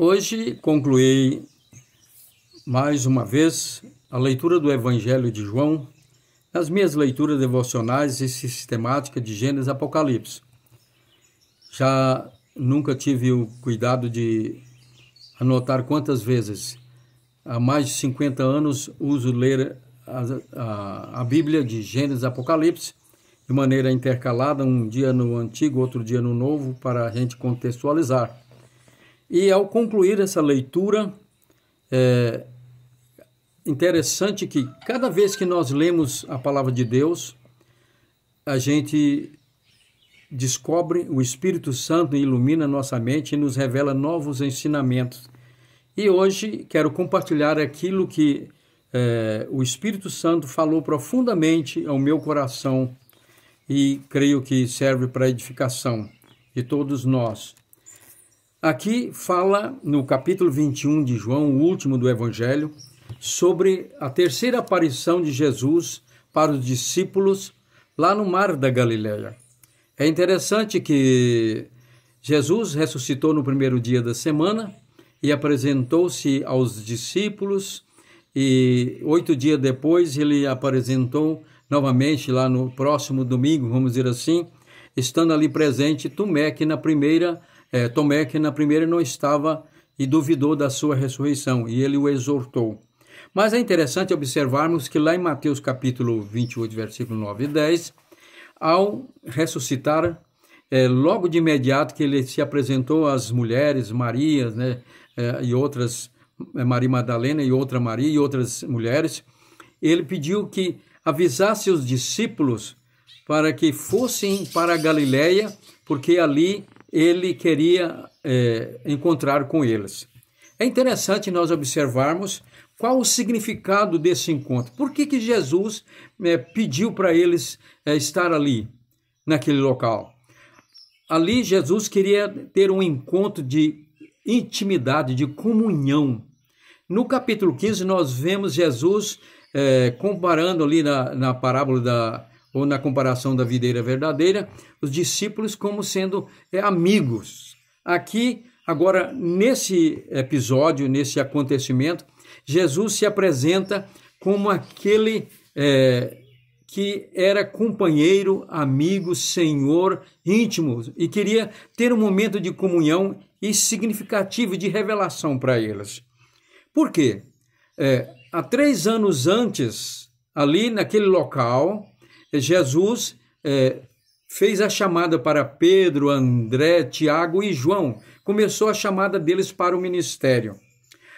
Hoje concluí mais uma vez a leitura do Evangelho de João nas minhas leituras devocionais e sistemáticas de Gênesis e Apocalipse. Já nunca tive o cuidado de anotar quantas vezes, há mais de 50 anos, uso ler a Bíblia de Gênesis e Apocalipse de maneira intercalada, um dia no Antigo, outro dia no Novo, para a gente contextualizar. E ao concluir essa leitura, é interessante que cada vez que nós lemos a palavra de Deus, a gente descobre, o Espírito Santo ilumina nossa mente e nos revela novos ensinamentos. E hoje quero compartilhar aquilo que o Espírito Santo falou profundamente ao meu coração e creio que serve para a edificação de todos nós. Aqui fala no capítulo 21 de João, o último do Evangelho, sobre a terceira aparição de Jesus para os discípulos lá no Mar da Galileia. É interessante que Jesus ressuscitou no primeiro dia da semana e apresentou-se aos discípulos, e 8 dias depois ele apresentou novamente lá no próximo domingo, vamos dizer assim, estando ali presente Tomé, que na primeira não estava e duvidou da sua ressurreição, e ele o exortou. Mas é interessante observarmos que lá em Mateus capítulo 28, versículo 9 e 10, ao ressuscitar, logo de imediato que ele se apresentou às mulheres, Marias, e outras, Maria Madalena e outra Maria e outras mulheres, ele pediu que avisasse os discípulos para que fossem para a Galileia, porque ali ele queria encontrar com eles. É interessante nós observarmos qual o significado desse encontro. Por que Jesus pediu para eles estar ali, naquele local? Ali Jesus queria ter um encontro de intimidade, de comunhão. No capítulo 15 nós vemos Jesus comparando ali na parábola ou na comparação da videira verdadeira, os discípulos como sendo amigos. Aqui, agora, nesse episódio, nesse acontecimento, Jesus se apresenta como aquele que era companheiro, amigo, senhor, íntimo, e queria ter um momento de comunhão e significativo de revelação para eles. Por quê? Há 3 anos antes, ali naquele local, Jesus fez a chamada para Pedro, André, Tiago e João. Começou a chamada deles para o ministério.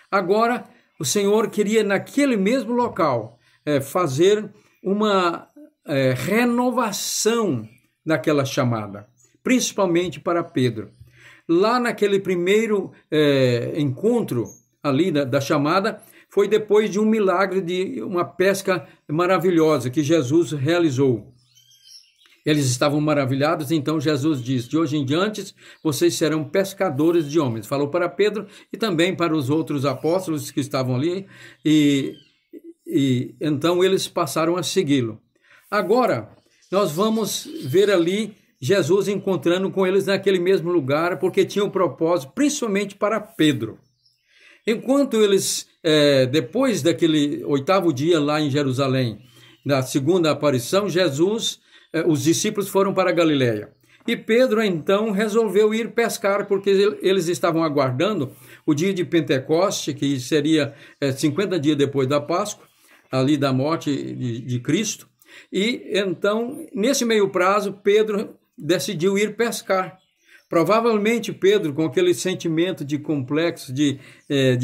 Agora, o Senhor queria, naquele mesmo local, fazer uma renovação daquela chamada, principalmente para Pedro. Lá naquele primeiro encontro ali da chamada, foi depois de um milagre, de uma pesca maravilhosa que Jesus realizou. Eles estavam maravilhados, então Jesus diz: de hoje em diante vocês serão pescadores de homens. Falou para Pedro e também para os outros apóstolos que estavam ali, e então eles passaram a segui-lo. Agora, nós vamos ver ali Jesus encontrando com eles naquele mesmo lugar, porque tinha um propósito, principalmente para Pedro. Enquanto eles, depois daquele 8º dia lá em Jerusalém, na segunda aparição, os discípulos foram para a Galileia. E Pedro, então, resolveu ir pescar, porque eles estavam aguardando o dia de Pentecoste, que seria 50 dias depois da Páscoa, ali da morte de Cristo. E, então, nesse meio prazo, Pedro decidiu ir pescar. Provavelmente Pedro, com aquele sentimento de complexo, de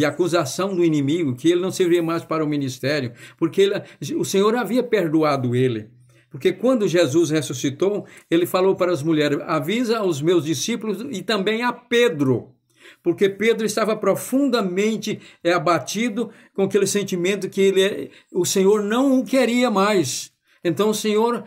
acusação do inimigo, que ele não servia mais para o ministério, porque o Senhor havia perdoado ele. Porque quando Jesus ressuscitou, ele falou para as mulheres: avisa aos meus discípulos e também a Pedro, porque Pedro estava profundamente abatido com aquele sentimento que o Senhor não o queria mais. Então o Senhor,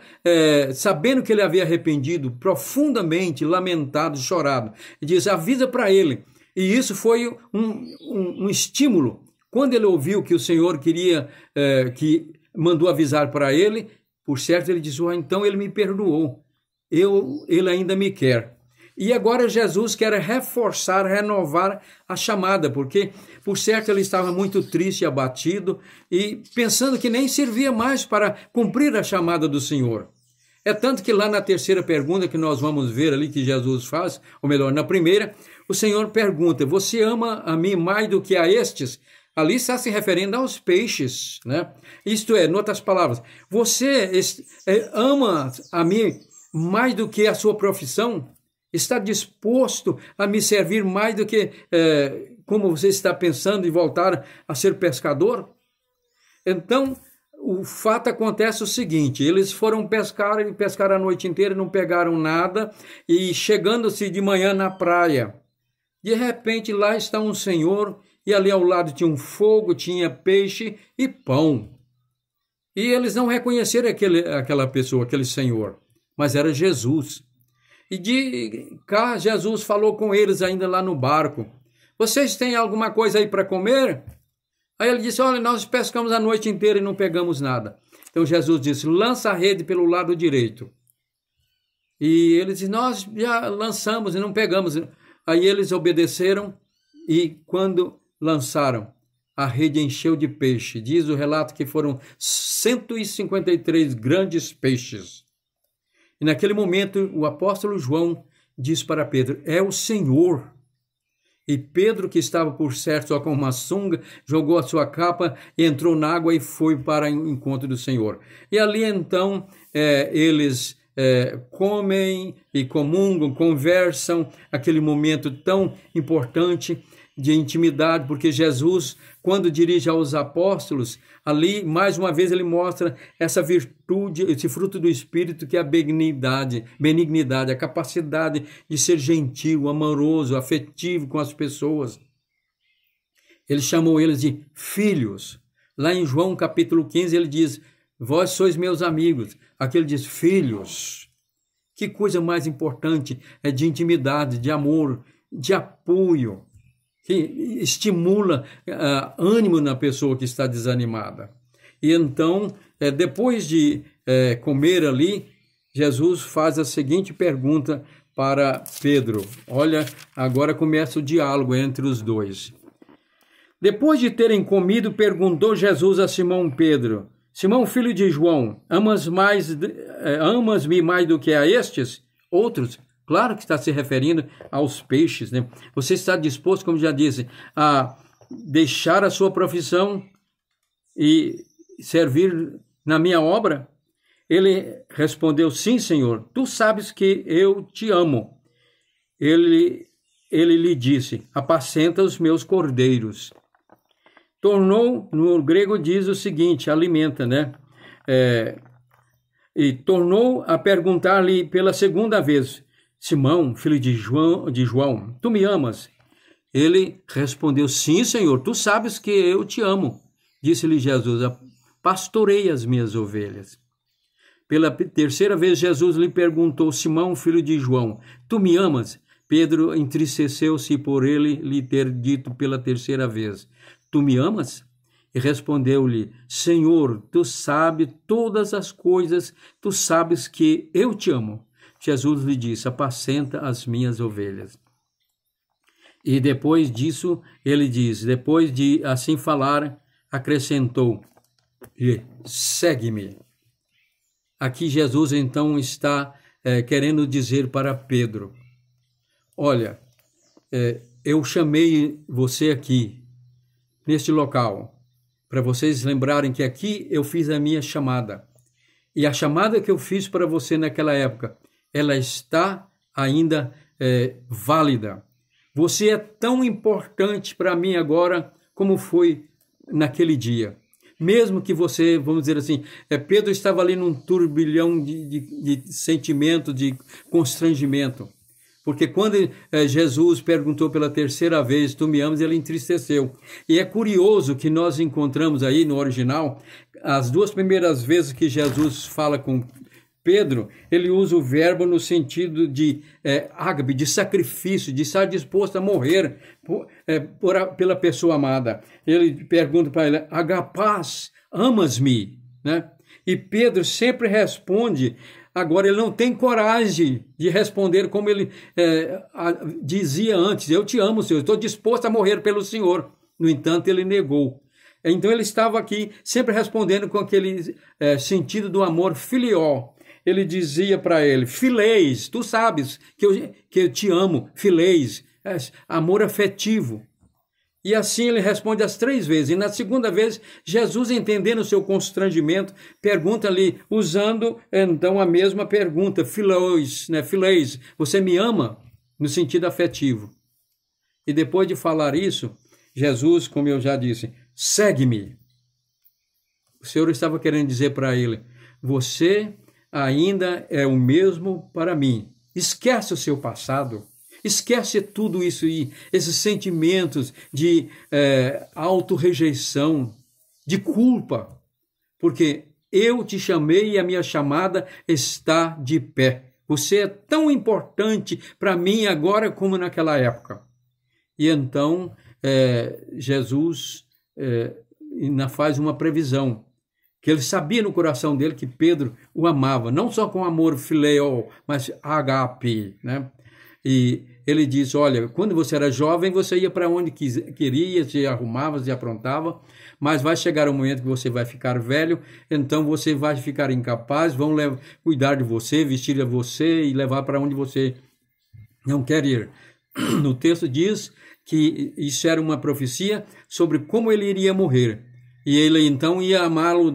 sabendo que ele havia arrependido, profundamente lamentado, chorado, diz: avisa para ele. E isso foi um estímulo. Quando ele ouviu que o Senhor queria, que mandou avisar para ele, por certo ele disse: então ele me perdoou, ele ainda me quer. E agora Jesus quer reforçar, renovar a chamada, porque, por certo, ele estava muito triste e abatido e pensando que nem servia mais para cumprir a chamada do Senhor. É tanto que lá na terceira pergunta que nós vamos ver ali que Jesus faz, ou melhor, na primeira, o Senhor pergunta: você ama a mim mais do que a estes? Ali está se referindo aos peixes, né? Isto é, em outras palavras, você ama a mim mais do que a sua profissão? Está disposto a me servir mais do que como você está pensando em voltar a ser pescador? Então, o fato acontece o seguinte: eles foram pescar e pescaram a noite inteira, não pegaram nada, e chegando-se de manhã na praia, de repente lá está um senhor, e ali ao lado tinha um fogo, tinha peixe e pão. E eles não reconheceram aquela pessoa, aquele senhor, mas era Jesus. E de cá Jesus falou com eles ainda lá no barco: vocês têm alguma coisa aí para comer? Aí ele disse: olha, nós pescamos a noite inteira e não pegamos nada. Então Jesus disse: lança a rede pelo lado direito. E eles disse: nós já lançamos e não pegamos. Aí eles obedeceram e quando lançaram, a rede encheu de peixe. Diz o relato que foram 153 grandes peixes. E naquele momento o apóstolo João diz para Pedro: é o Senhor. E Pedro, que estava por certo só com uma sunga, jogou a sua capa, entrou na água e foi para o encontro do Senhor. E ali então eles comem e comungam, conversam, aquele momento tão importante de intimidade, porque Jesus, quando dirige aos apóstolos, ali, mais uma vez, ele mostra essa virtude, esse fruto do Espírito, que é a benignidade, a capacidade de ser gentil, amoroso, afetivo com as pessoas. Ele chamou eles de filhos. Lá em João capítulo 15, ele diz: vós sois meus amigos. Aqui ele diz filhos. Que coisa mais importante é de intimidade, de amor, de apoio, que estimula ânimo na pessoa que está desanimada. E então, depois de comer ali, Jesus faz a seguinte pergunta para Pedro. Olha, agora começa o diálogo entre os dois. Depois de terem comido, perguntou Jesus a Simão Pedro: Simão, filho de João, amas-me mais do que a estes? Outros? Claro que está se referindo aos peixes, né? Você está disposto, como já disse, a deixar a sua profissão e servir na minha obra? Ele respondeu: sim, Senhor, tu sabes que eu te amo. Ele lhe disse: apacenta os meus cordeiros. No grego diz o seguinte, alimenta, né? E tornou a perguntar-lhe pela segunda vez: Simão, filho de João, tu me amas? Ele respondeu: sim, Senhor, tu sabes que eu te amo. Disse-lhe Jesus: pastorei as minhas ovelhas. Pela terceira vez, Jesus lhe perguntou: Simão, filho de João, tu me amas? Pedro entristeceu-se por ele lhe ter dito pela terceira vez: tu me amas? E respondeu-lhe: Senhor, tu sabes todas as coisas, tu sabes que eu te amo. Jesus lhe disse: apacenta as minhas ovelhas. E depois disso, ele diz, depois de assim falar, acrescentou: segue-me. Aqui Jesus então está querendo dizer para Pedro: olha, eu chamei você aqui, neste local, para vocês lembrarem que aqui eu fiz a minha chamada. E a chamada que eu fiz para você naquela época, ela está ainda válida. Você é tão importante para mim agora como foi naquele dia. Mesmo que você, vamos dizer assim, Pedro estava ali num turbilhão de sentimento, de constrangimento. Porque quando Jesus perguntou pela terceira vez: tu me amas? Ele entristeceu. E é curioso que nós encontramos aí no original, as duas primeiras vezes que Jesus fala com Pedro, ele usa o verbo no sentido de ágape, de sacrifício, de estar disposto a morrer pela pessoa amada. Ele pergunta para ele: agapás, amas-me? Né? E Pedro sempre responde agora ele não tem coragem de responder como ele dizia antes: eu te amo, Senhor, estou disposto a morrer pelo Senhor. No entanto, ele negou. Então ele estava aqui sempre respondendo com aquele sentido do amor filial. Ele dizia para ele: fileis, tu sabes que eu te amo, fileis, amor afetivo. E assim ele responde as 3 vezes. E na segunda vez, Jesus, entendendo o seu constrangimento, pergunta-lhe, usando então a mesma pergunta: fileis, né? Fileis, você me ama? No sentido afetivo. E depois de falar isso, Jesus, como eu já disse, segue-me. O Senhor estava querendo dizer para ele: você ainda é o mesmo para mim. Esquece o seu passado. Esquece tudo isso aí, esses sentimentos de autorrejeição, de culpa, porque eu te chamei e a minha chamada está de pé. Você é tão importante para mim agora como naquela época. E então Jesus ainda faz uma previsão, que ele sabia no coração dele que Pedro o amava, não só com amor filéu, mas agape, né? E ele diz: olha, quando você era jovem, você ia para onde queria, se arrumava, se aprontava, mas vai chegar um momento que você vai ficar velho, então você vai ficar incapaz, vão cuidar de você, vestir a você e levar para onde você não quer ir. No texto diz que isso era uma profecia sobre como ele iria morrer. E ele então ia amá-lo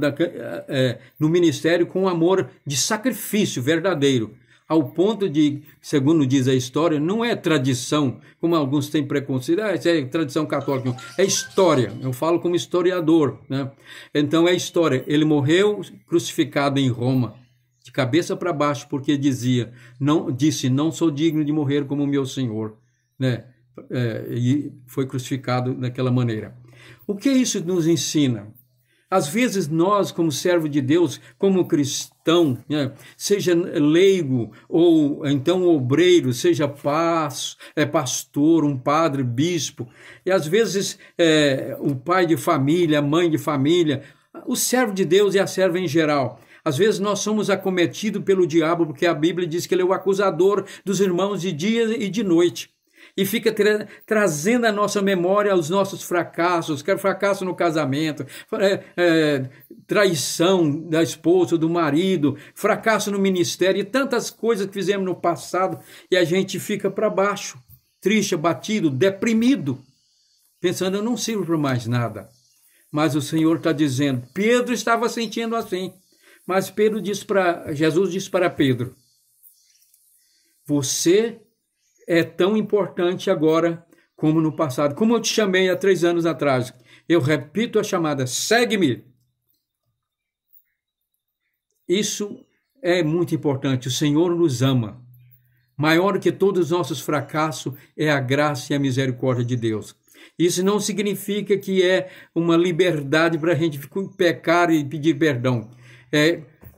no ministério com amor de sacrifício verdadeiro, ao ponto de, segundo diz a história, não é tradição, como alguns têm preconceito, isso é tradição católica, não. É história, eu falo como historiador, né? Então é história, ele morreu crucificado em Roma, de cabeça para baixo, porque disse, não sou digno de morrer como meu Senhor, né? E foi crucificado daquela maneira. O que isso nos ensina? Às vezes nós, como servo de Deus, como cristão, né, seja leigo ou então obreiro, seja pastor, um padre, bispo, e às vezes o pai de família, a mãe de família, o servo de Deus e a serva em geral. Às vezes nós somos acometidos pelo diabo, porque a Bíblia diz que ele é o acusador dos irmãos de dia e de noite. E fica trazendo à nossa memória os nossos fracassos, quer fracasso no casamento, traição da esposa, do marido, fracasso no ministério e tantas coisas que fizemos no passado, e a gente fica para baixo, triste, abatido, deprimido, pensando: eu não sirvo para mais nada. Mas o Senhor está dizendo, Pedro estava sentindo assim, mas Jesus disse para Pedro: você é tão importante agora como no passado. Como eu te chamei há 3 anos atrás, eu repito a chamada: segue-me. Isso é muito importante. O Senhor nos ama. Maior que todos os nossos fracassos é a graça e a misericórdia de Deus. Isso não significa que é uma liberdade para a gente pecar e pedir perdão.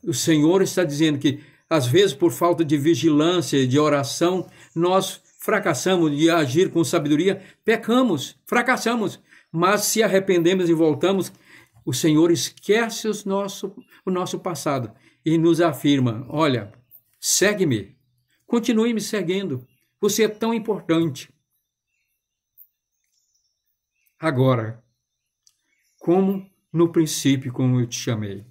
O Senhor está dizendo que, às vezes, por falta de vigilância, de oração, nós fracassamos de agir com sabedoria, pecamos, fracassamos, mas se arrependemos e voltamos, o Senhor esquece o nosso passado e nos afirma: olha, segue-me, continue me seguindo, você é tão importante. Agora, como no princípio, como eu te chamei.